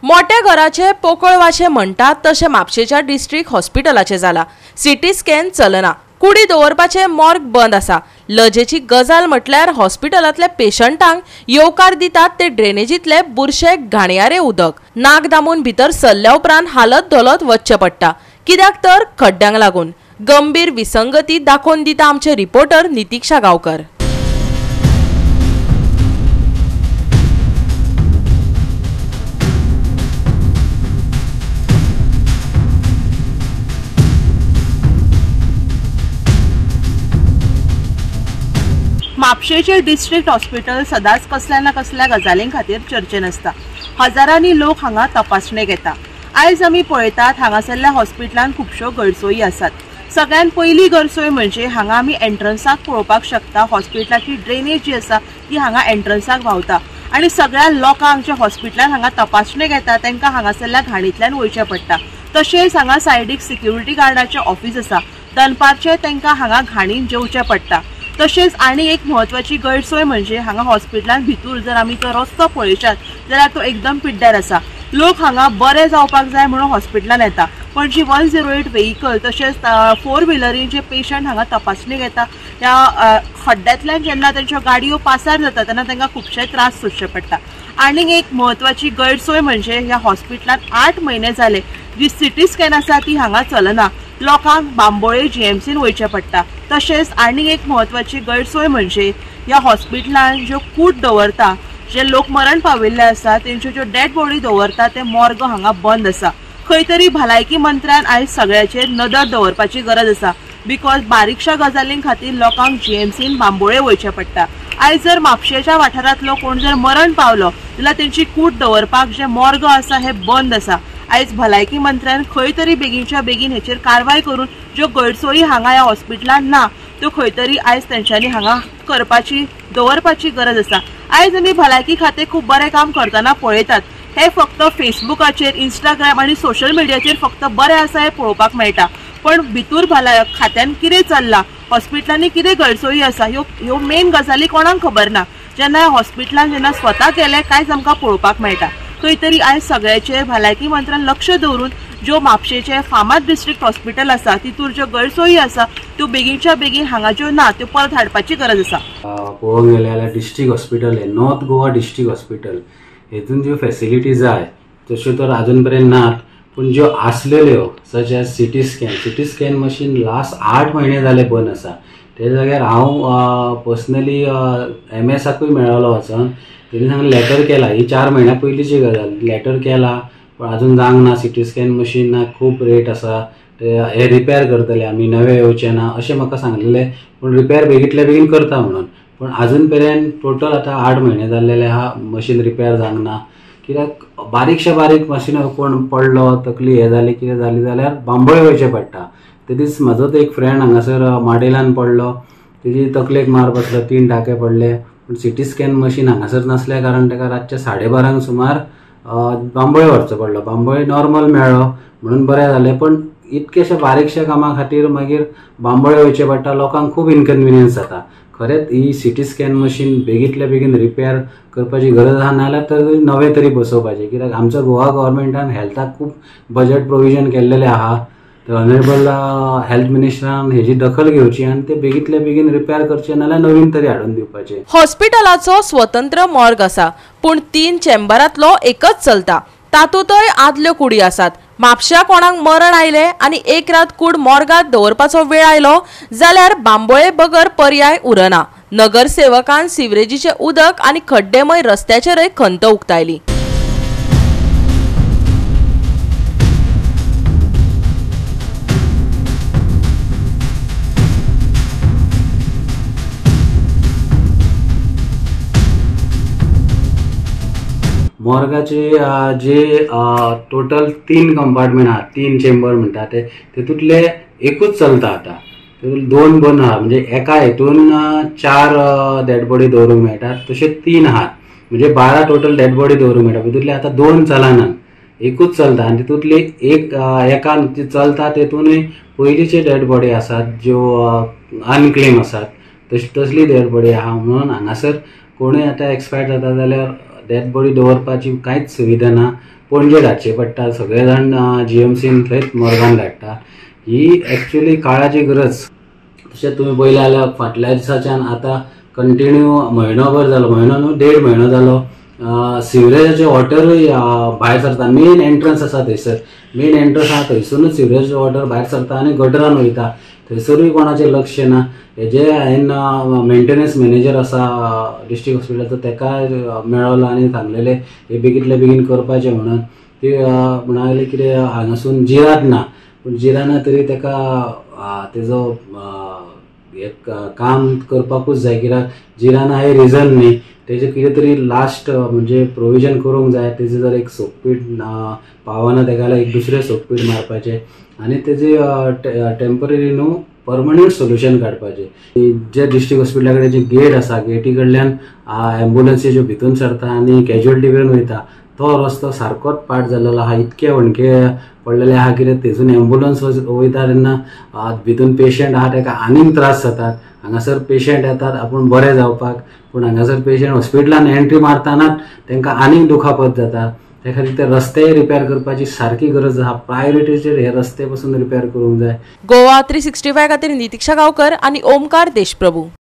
मोठ्या घराचे पोकळवाचे म्हणतात तसे म्हापशेच्या डिस्ट्रिक्ट हॉस्पिटलाचे जाला। सिटी स्कॅन चलना, कुडी दवरपाचे मॉर्ग बंद आसा। लजेची गजाल म्हटल्यार हॉस्पिटलांतल्या पेशंटांक येवकार दितात ते ड्रेनेजीतले बुरशे घाणयारे उदक नाक दामून भितर सरल्या उपरांत हालत धोलत वचचे पडटा, कित्याक तर खड्ड्यांक लागून। गंभीर विसंगती दाखोवन दिता आमचे रिपोर्टर नितीक्षा गांवकर। म्हापशेचे डिस्ट्रिक्ट हॉस्पिटल सदांच कसल्या ना कसल्या गजालीं खातीर चर्चेन आसता। हजारांनी लोक हांगा तपासणेक येता। आयज आमी पळयतात हांगासरल्या हॉस्पिटलांत खुबश्यो गैरसोयी आसात। सगळ्यात पयली गैरसोय म्हणजे हांगा आमी एंट्रन्साक पळोवपाक शकता हॉस्पिटलाची ड्रेनेज जी आसा ती हांगा एंट्रन्साक व्हांवता आनी सगळ्या लोकांक जे हॉस्पिटलांत हांगा तपासणेक येता तांकां हांगासरल्या घाणींतल्यान वयचें पडटा। तशेंच हांगा सायडीक सिक्युरिटी गार्डाचें ऑफिस आसा, दनपारचें तांकां हांगा घाणीन जेवचें पडटा। तशेंच आनी एक म्हत्वाची गैरसोय म्हणजे हांगा हॉस्पिटलांत भितर जर आमी तो रस्तो पळयशात जाल्यार तो एकदम पिड्ड्यार आसा। लोक हांगा बरे जावपाक जाय म्हणून हॉस्पिटलांत येता, पण जी 108 व्हेकल तशेंच 4 व्हिलरीन जे पेशंट हांगा तपासणेक येता त्या खड्ड्यांतल्यान जेन्ना तांच्यो गाडयो पासार जाता तेन्ना तांकां खुबशे त्रास सोंसचे पडटा। आनीक एक म्हत्वाची गैरसोय म्हणजे ह्या हॉस्पिटलांत 8 म्हयने जाले जी सिटी स्कॅन आसा ती हांगा चलना, लोकांक बांबोळे जीएमसीन वयचें पडटा। तशेंच आनीक एक म्हत्वाची गैरसोय म्हणजे ह्या हॉस्पिटलांत ज्यो कूड दवरता, जे लोक मरण पाविल्ले आसा तेंच्यो ज्यो डेड बॉडी दवरता ते मॉर्ग हांगा बंद आसा। खंय तरी भलायकी मंत्र्यान आयज सगळ्याचेर नदर दवरपाची गरज आसा, बिकॉज बारीकशा गजालीं खातीर लोकांक जीएमसीन बांबोळे वयचें पडटा। आयज जर म्हापशेच्या वाठारांतलो कोण जर मरण पावलो जाल्यार तेंची कूड दवरपाक जे मॉर्ग आसा हे बंद आसा। आयज भलायकी मंत्र्यान खंय तरी बेगीनच्या बेगीन हेचेर कारवाय करून ज्यो गैरसोयी हांगा ह्या हॉस्पिटलांत ना त्यो खंय तरी आयज तेंच्यांनी हांगा दवरपाची गरज आसा। आयज आमी भलायकी खातें खूब बरें काम करतना पळयतात, हे फक्त फेसबुकाचेर, इंस्टाग्राम आनी सोशल मिडियाचेर फक्त बरें आसा हें पळोवपाक मेळटा, पण भितर खात्यान कितें चल्लां, हॉस्पिटलांनी कितें गैरसोयी आसा ह्यो मेन गजाली कोणाक खबर ना। जेन्ना ह्या हॉस्पिटलांत जेन्ना स्वता गेले कांयच आमकां पळोवपाक मेळटा। खंय तरी आयज सगळ्याचेर भलायकी मंत्र्यान लक्ष दवरून ज्यो म्हापशेचे फामाद डिस्ट्रिक्ट हॉस्पिटल आसा तितूर ज्यो गैरसोयी आसा त्यो बेगीनच्या बेगीन हांगा ज्यो ना त्यो परत हाडपाची गरज आसा। पळोवंक गेले जाल्यार डिस्ट्रिक्ट हॉस्पिटल हे नॉर्थ गोवा डिस्ट्रिक्ट हॉस्पिटल हेतून ज्यो फॅसिलिटी जाय तश्यो तर अजून पर्यंत नात, पूण ज्यो आसलेल्यो such as CT scan machine last 8 म्हयने जाले बंद आसा। ते जाग्यार हांव पर्सनली MS-आकूय मेळ्ळो वचोन, तेणी सांगलें लेटर केला, ही 4 म्हयन्या पयलींची गजाल, लेटर केला पण अजून जावंक ना। सिटी स्कॅन मशीनाक खूब रेट आसा, ते हे रिपेर करतले आमी, नवे येवचे ना अशें म्हाका सांगलेलें, पूण रिपेर बेगींतल्या बेगीन करता म्हणून। पण अजून पर्यंत टोटल आतां 8 म्हयने जाल्लेले आहा, मशीन रिपेर जावंक ना। कित्याक बारीक मशीन कोण पडलो, तकली हे जाली, कितें जाली जाल्यार बांबोळे वयचें पडटा। ते दीस म्हाजोच एक फ्रेंड हांगासर माडेलान पडलो, तेजी तकलेक मार बसलो, 3 टाके पडले, पण सिटी स्कॅन मशीन हांगासर नासल्या कारण ताका रातचे 12:30 सुमार बांबोळे व्हरचो पडलो। बांबोळे नॉर्मल मेळ्ळो म्हणून बरें जालें, पण इतकेशे बारीकशे कामा खातीर मागीर बांबोळे वयचें पडटा, लोकांक खूब इनकन्विनियन्स जाता। खरेंच ही सिटी स्कॅन मशीन बेगींतल्या बेगीन रिपेर करपाची गरज आहा, नाल्यार तर नवे तरी बसोवपाचे, कित्याक आमच्या गोवा गव्हर्मेंटान हेल्थाक खूब बजेट प्रोविजन केल्लेलें आहा। ऑनरेबल हेल्थ मिनिस्टरान हेजी दखल घेवची आनी ते बेगींतल्या बेगीन रिपेर करचे, नाल्यार नवीन तरी हाडून दिवपाचे। हॉस्पिटलाचो स्वतंत्र मॉर्ग आसा, पूण 3 चेंबरांतलो एकच चलता, तातूंतय आदल्यो कुडी आसात। म्हापशा कोणाक मरण आयले आनी एक रात कूड मॉर्गात दवरपाचो वेळ आयलो जाल्यार बांबोळे बगर पर्याय उरना। नगरसेवकान सिवरेजीचे उदक आनी खड्डेमय रस्त्याचेरय खंत उक्तायली। मॉर्गाचे जे टोटल 3 कंपार्टमेंट आहात, 3 चेंबर म्हणटा ते, तेतूंतले एकूच चलता आतां, 2 बंद आहा। म्हणजे एका हेतून 4 डेड बॉडी दवरूंक मेळटात, तशें 3 आहात, म्हणजे 12 टोटल डेड बॉडी दवरूंक मेळटा। तितूंतले आतां 2 चलनात, एकूच चलता आनी तितूंतली एका चलता तेतूनय पयलींचे डेड बॉडी आसात ज्यो अनक्लेम आसात, तसली डेड बॉडी आहा। म्हणून हांगासर कोणूय आतां एक्सपायर जाता जाल्यार डेड बॉडी दवरपाची कांयच सुविधा ना। पणजे धाडचे पडटा, सगळे जाण GMCन थंयच मॉर्गान धाडटा. ही एक्चुअली काळाची गरज. तशें तुमी पळयलें जाल्यार फाटल्या दिसाच्यान आतां कंटिन्यू म्हयनोभर जालो, म्हयनो न्हू 1.5 म्हयनो जालो सिवरेजाचें वॉटरूय भायर सरता. मेन एंट्रन्स आसा थंयसर, मेन एंट्रन्स आसा थंयसरूच सिवरेजाचें वॉटर भायर सरता आनी गटरान वयता. थंयसरूय कोणाचें लक्ष ना. हेजे हांवें मेंटेनन्स मॅनेजर आसा डिस्ट्रिक्ट हॉस्पिटलाचो तेकाय मेळलो आनी सांगलेलें हे बेगींतल्या बेगीन करपाचें म्हणून. ती म्हणाले कितें हांगासून जिरात ना, पूण जिराना तरी तेका तेजो एक काम करपाकूच जाय, कित्याक जिराना हे रिजन न्ही. तेजे कितें तरी लास्ट म्हणजे प्रोविजन करूंक जाय. तेजे जर एक सोकपीट पावना तेका जाल्यार एक दुसरें सोकपीट मारपाचें आनी तेजे टेम्पररी न्हू परमनंट सोल्युशन काडपाचें. जे डिस्ट्रिक्ट हॉस्पिटला कडेन जे गेट आसा गेटी कडल्यान एम्बुलन्सी ज्यो भितून सरता आनी कॅज्युअलिटी कडेन वयता तो रस्तो सारकोच पाड जाल्लो आहा. इतके होणके पडलेले आहा कितें तेजून एम्बुलन्स वयता तेन्ना भितून पेशंट आहा तेका आनीक त्रास जातात. हांगासर पेशंट येतात आपूण बरें जावपाक, पूण हांगासर पेशंट हॉस्पिटलान एंट्री मारतानाच तांकां आनीक दुखापत जाता. त्या खातीर ते रस्ते रिपेर करपाची सारकी गरज आहा. प्रायोरिटीचेर हे रस्ते पासून रिपेर करूंक जाय. गोवा 365 खातीर नितीक्षा गांवकर आनी ओमकार देशप्रभू.